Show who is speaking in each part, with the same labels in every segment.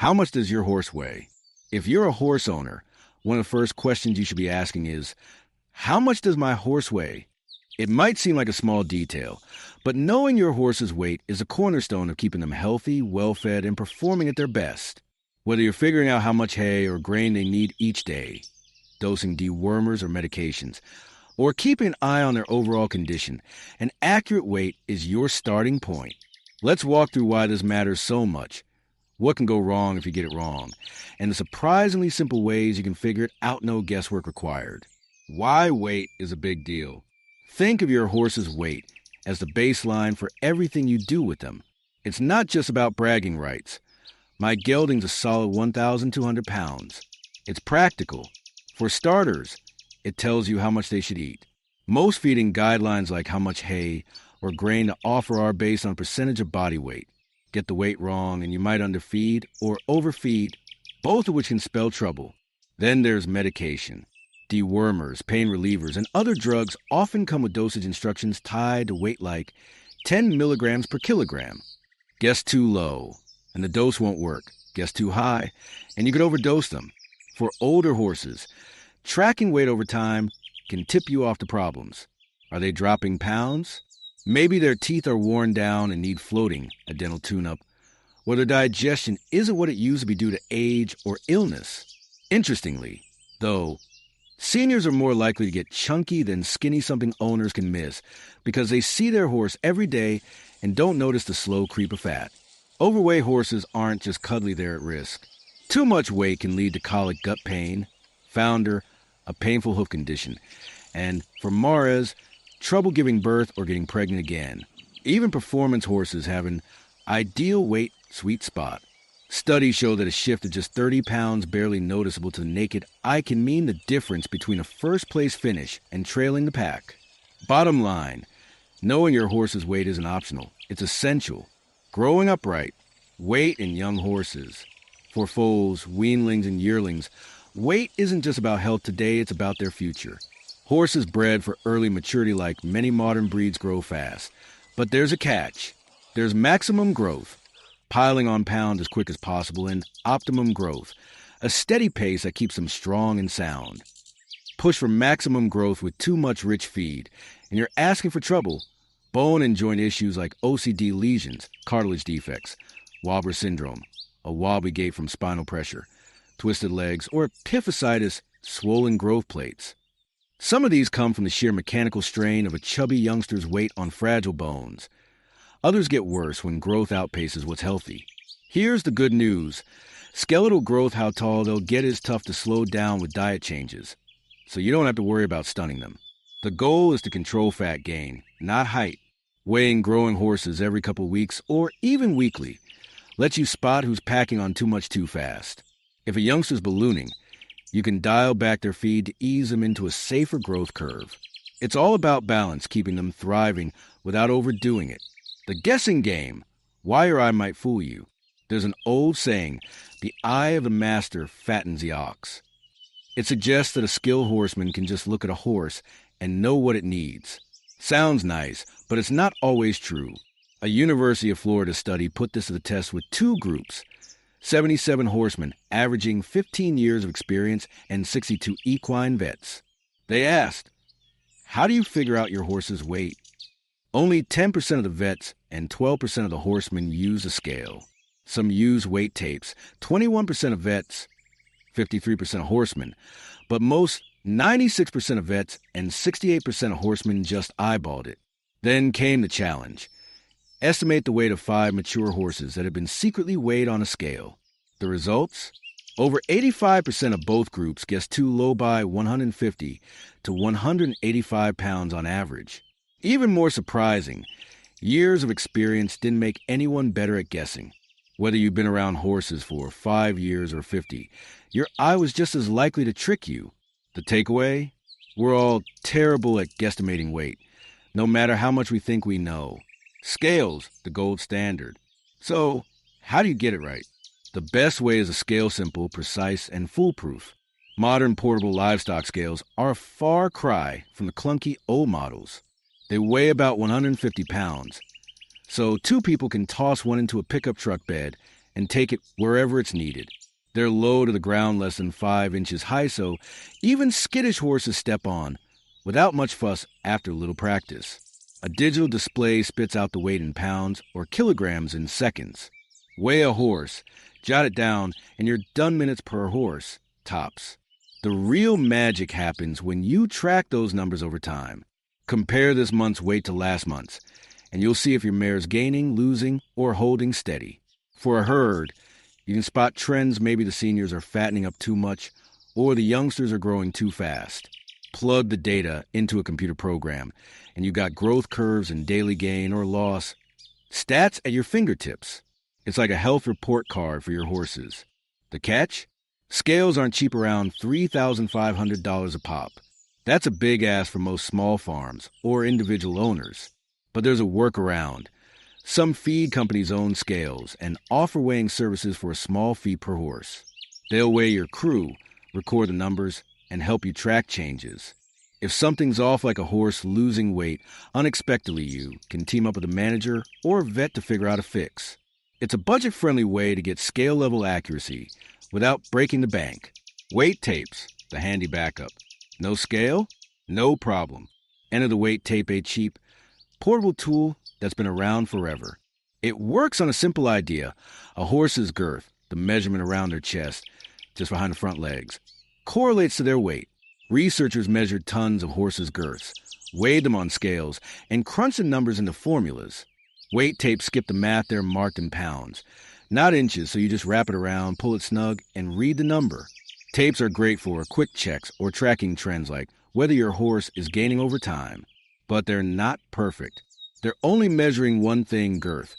Speaker 1: How much does your horse weigh? If you're a horse owner, one of the first questions you should be asking is, how much does my horse weigh? It might seem like a small detail, but knowing your horse's weight is a cornerstone of keeping them healthy, well-fed, and performing at their best. Whether you're figuring out how much hay or grain they need each day, dosing dewormers or medications, or keeping an eye on their overall condition, an accurate weight is your starting point. Let's walk through why this matters so much, what can go wrong if you get it wrong, and the surprisingly simple ways you can figure it out, no guesswork required. Why weight is a big deal. Think of your horse's weight as the baseline for everything you do with them. It's not just about bragging rights. My gelding's a solid 1,200 pounds. It's practical. For starters, it tells you how much they should eat. Most feeding guidelines like how much hay or grain to offer are based on percentage of body weight. Get the weight wrong and you might underfeed or overfeed, both of which can spell trouble. Then there's medication. Dewormers, pain relievers, and other drugs often come with dosage instructions tied to weight like 10 milligrams per kilogram. Guess too low, and the dose won't work. Guess too high, and you could overdose them. For older horses, tracking weight over time can tip you off to problems. Are they dropping pounds? Maybe their teeth are worn down and need floating, a dental tune-up, or their digestion isn't what it used to be due to age or illness. Interestingly, though, seniors are more likely to get chunky than skinny-something owners can miss because they see their horse every day and don't notice the slow creep of fat. Overweight horses aren't just cuddly, they're at risk. Too much weight can lead to colic gut pain, founder, a painful hoof condition, and, for Mares, trouble giving birth or getting pregnant again. Even performance horses have an ideal weight sweet spot. Studies show that a shift of just 30 pounds barely noticeable to the naked eye can mean the difference between a first-place finish and trailing the pack. Bottom line, knowing your horse's weight isn't optional. It's essential. Growing upright, weight in young horses. For foals, weanlings, and yearlings, weight isn't just about health today, it's about their future. Horses bred for early maturity like many modern breeds grow fast. But there's a catch. There's maximum growth, piling on pounds as quick as possible, and optimum growth, a steady pace that keeps them strong and sound. Push for maximum growth with too much rich feed, and you're asking for trouble. Bone and joint issues like OCD lesions, cartilage defects, Wobber syndrome, a wobbly gait from spinal pressure, twisted legs, or epiphysitis, swollen growth plates. Some of these come from the sheer mechanical strain of a chubby youngster's weight on fragile bones. Others get worse when growth outpaces what's healthy. Here's the good news. Skeletal growth, how tall they'll get, is tough to slow down with diet changes, so you don't have to worry about stunning them. The goal is to control fat gain, not height. Weighing growing horses every couple weeks or even weekly lets you spot who's packing on too much too fast. If a youngster's ballooning, you can dial back their feed to ease them into a safer growth curve. It's all about balance, keeping them thriving without overdoing it. The guessing game, why your eye might fool you. There's an old saying, the eye of the master fattens the ox. It suggests that a skilled horseman can just look at a horse and know what it needs. Sounds nice, but it's not always true. A University of Florida study put this to the test with two groups, 77 horsemen averaging 15 years of experience and 62 equine vets. They asked, how do you figure out your horse's weight? Only 10% of the vets and 12% of the horsemen use a scale. Some use weight tapes, 21% of vets, 53% of horsemen, but most 96% of vets and 68% of horsemen just eyeballed it. Then came the challenge. Estimate the weight of 5 mature horses that have been secretly weighed on a scale. The results? Over 85% of both groups guessed too low by 150 to 185 pounds on average. Even more surprising, years of experience didn't make anyone better at guessing. Whether you've been around horses for 5 years or 50, your eye was just as likely to trick you. The takeaway? We're all terrible at guesstimating weight, no matter how much we think we know. Scales, the gold standard. So, how do you get it right? The best way is a scale simple, precise, and foolproof. Modern portable livestock scales are a far cry from the clunky old models. They weigh about 150 pounds, so 2 people can toss one into a pickup truck bed and take it wherever it's needed. They're low to the ground, less than 5 inches high, so even skittish horses step on without much fuss after a little practice. A digital display spits out the weight in pounds or kilograms in seconds. Weigh a horse, jot it down, and you're done minutes per horse, tops. The real magic happens when you track those numbers over time. Compare this month's weight to last month's, and you'll see if your mare's gaining, losing, or holding steady. For a herd, you can spot trends. Maybe the seniors are fattening up too much, or the youngsters are growing too fast. Plug the data into a computer program, and you got growth curves and daily gain or loss. Stats at your fingertips. It's like a health report card for your horses. The catch? Scales aren't cheap, around $3,500 a pop. That's a big ask for most small farms or individual owners. But there's a workaround. Some feed companies own scales and offer weighing services for a small fee per horse. They'll weigh your crew, record the numbers, and help you track changes. If something's off, like a horse losing weight unexpectedly, you can team up with a manager or vet to figure out a fix. It's a budget-friendly way to get scale-level accuracy without breaking the bank. Weight tapes, the handy backup. No scale? No problem. Enter the weight tape, a cheap, portable tool that's been around forever. It works on a simple idea: a horse's girth, the measurement around their chest, just behind the front legs, correlates to their weight. Researchers measured tons of horses' girths, weighed them on scales, and crunched the numbers into formulas. Weight tapes skip the math. They're marked in pounds, not inches, so you just wrap it around, pull it snug, and read the number. Tapes are great for quick checks or tracking trends like whether your horse is gaining over time. But they're not perfect. They're only measuring one thing, girth,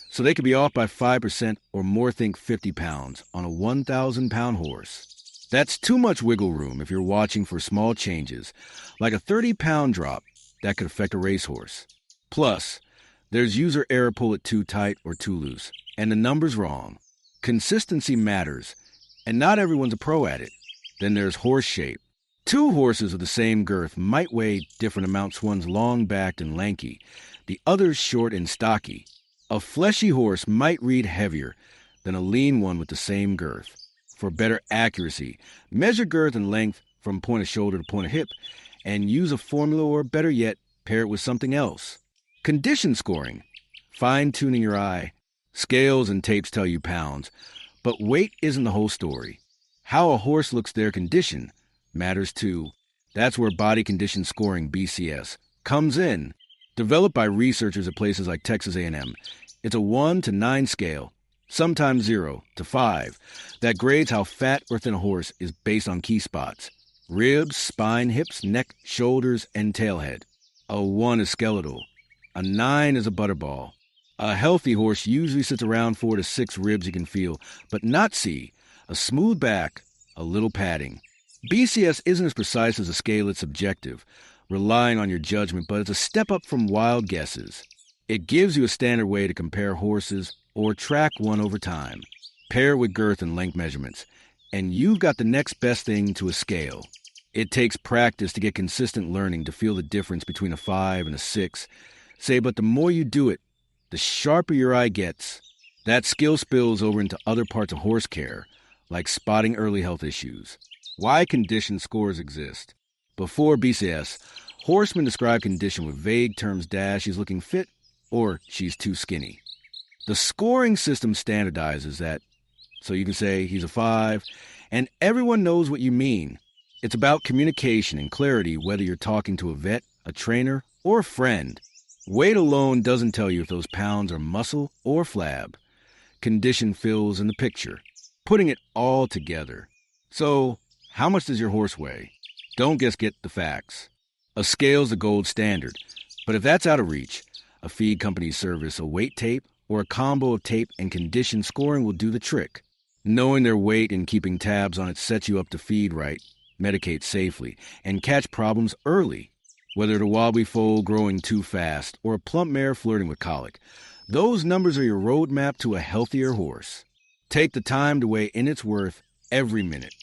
Speaker 1: so they could be off by 5% or more. Think 50 pounds on a 1,000-pound horse. That's too much wiggle room if you're watching for small changes, like a 30-pound drop that could affect a racehorse. Plus, there's user error, pull it too tight or too loose, and the number's wrong. Consistency matters, and not everyone's a pro at it. Then there's horse shape. Two horses with the same girth might weigh different amounts. One's long-backed and lanky, the other's short and stocky. A fleshy horse might read heavier than a lean one with the same girth. For better accuracy, measure girth and length from point of shoulder to point of hip, and use a formula, or better yet, pair it with something else. Condition scoring. Fine-tuning your eye. Scales and tapes tell you pounds, but weight isn't the whole story. How a horse looks, their condition, matters too. That's where body condition scoring, BCS, comes in. Developed by researchers at places like Texas A&M, it's a 1 to 9 scale, sometimes 0 to 5, that grades how fat or thin a horse is based on key spots: ribs, spine, hips, neck, shoulders, and tailhead. A 1 is skeletal. A 9 is a butterball. A healthy horse usually sits around 4 to 6 ribs you can feel, but not see. A smooth back, a little padding. BCS isn't as precise as a scale. It's subjective, relying on your judgment, but it's a step up from wild guesses. It gives you a standard way to compare horses or track one over time. Pair it with girth and length measurements, and you've got the next best thing to a scale. It takes practice to get consistent learning, to feel the difference between a 5 and a 6. But the more you do it, the sharper your eye gets. That skill spills over into other parts of horse care, like spotting early health issues. Why condition scores exist. Before BCS, horsemen describe condition with vague terms: she's looking fit, or she's too skinny. The scoring system standardizes that, so you can say he's a 5, and everyone knows what you mean. It's about communication and clarity, whether you're talking to a vet, a trainer, or a friend. Weight alone doesn't tell you if those pounds are muscle or flab. Condition fills in the picture, putting it all together. So, how much does your horse weigh? Don't just get the facts. A scale's the gold standard, but if that's out of reach, a feed company's service, a weight tape, or a combo of tape and condition scoring will do the trick. Knowing their weight and keeping tabs on it sets you up to feed right, medicate safely, and catch problems early. Whether it's a wobbly foal growing too fast or a plump mare flirting with colic, those numbers are your roadmap to a healthier horse. Take the time to weigh in its worth every minute.